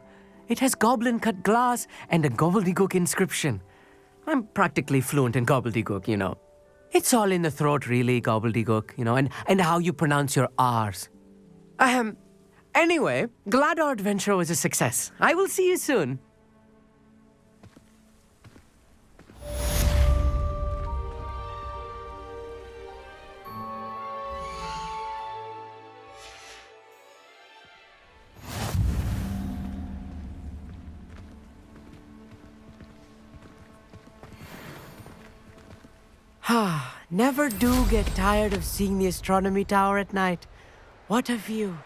It has goblin-cut glass and a gobbledygook inscription. I'm practically fluent in gobbledygook, you know. It's all in the throat, really, gobbledygook, you know, and how you pronounce your R's. Anyway, glad our adventure was a success. I will see you soon. Never do get tired of seeing the astronomy tower at night. What a view.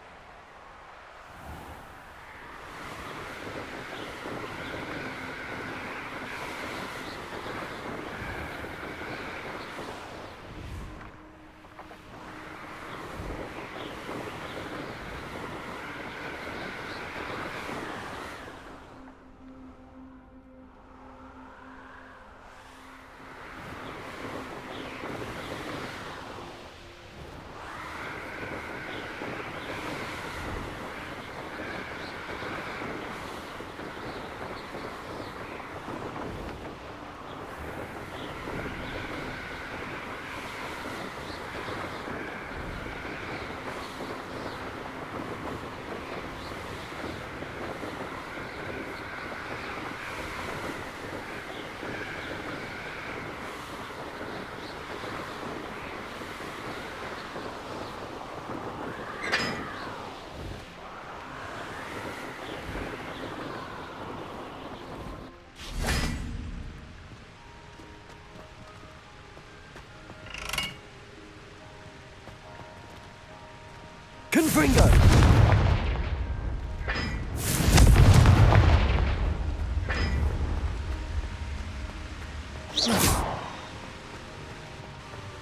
Confringo!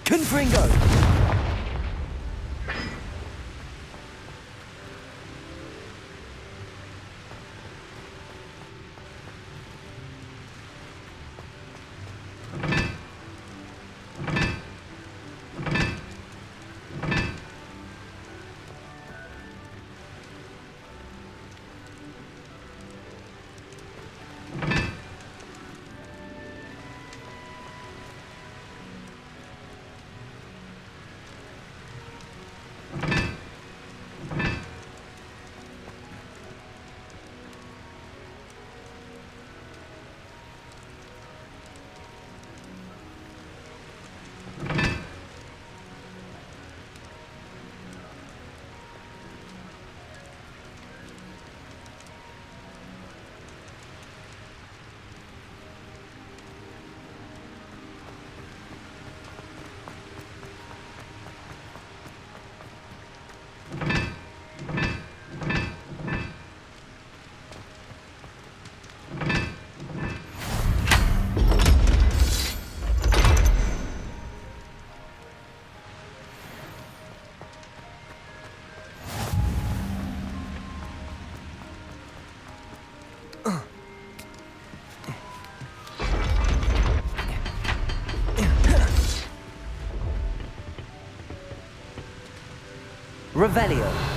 Confringo! Revelio.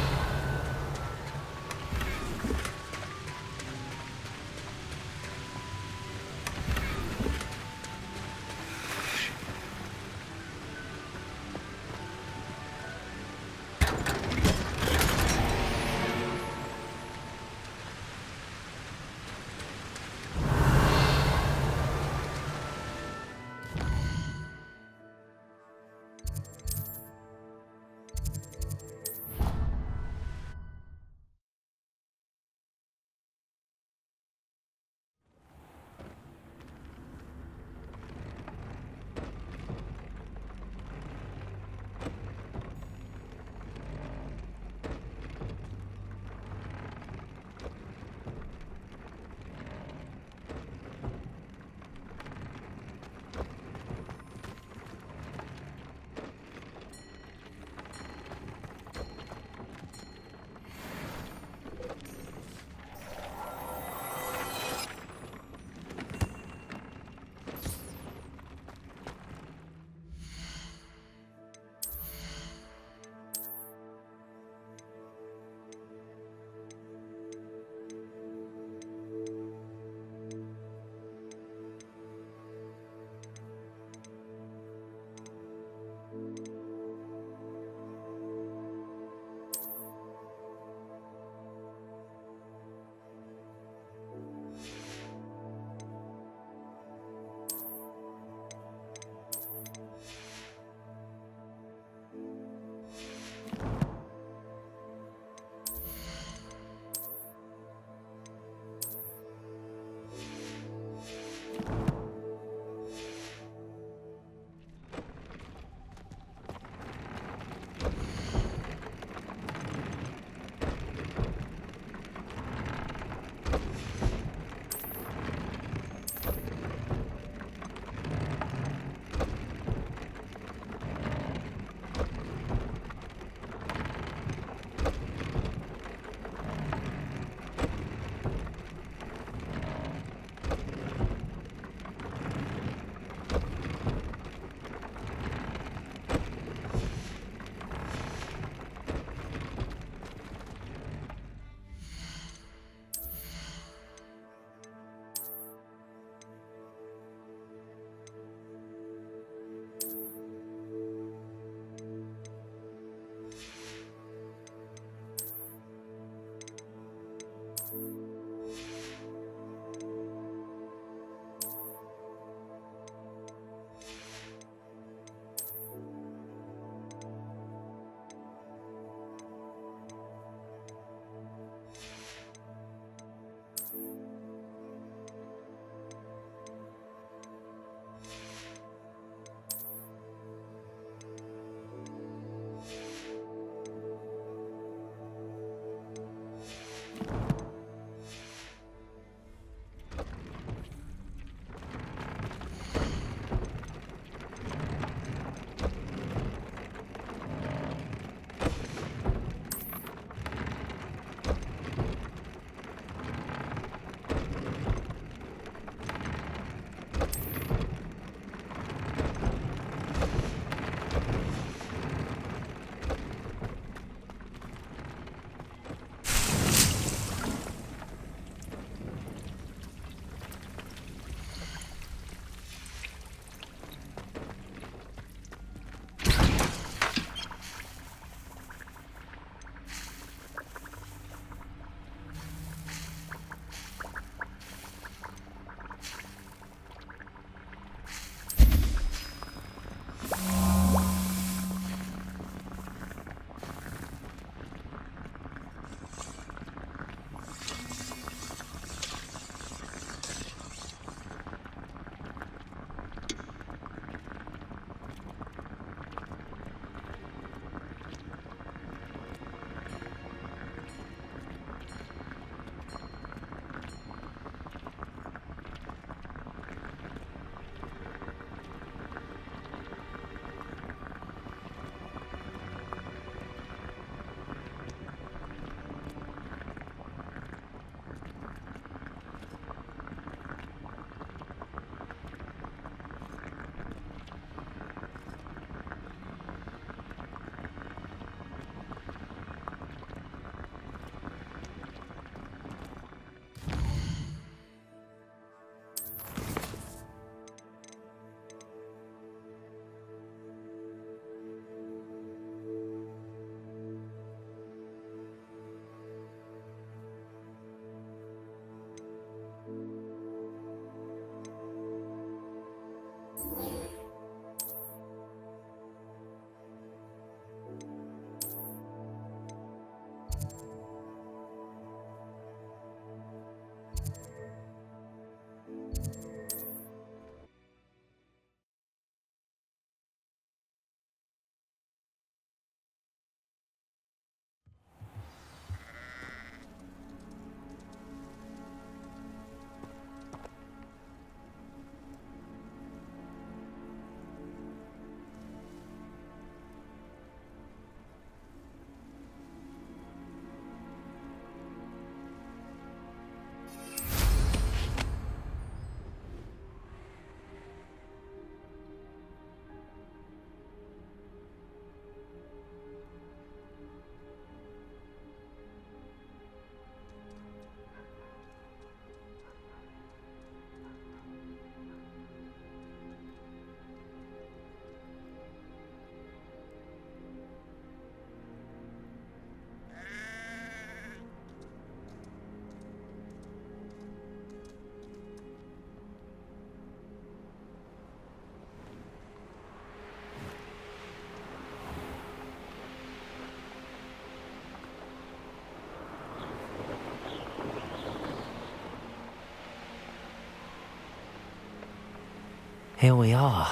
Here we are.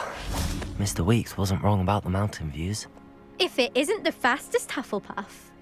Mr. Weeks wasn't wrong about the mountain views. If it isn't the fastest Hufflepuff.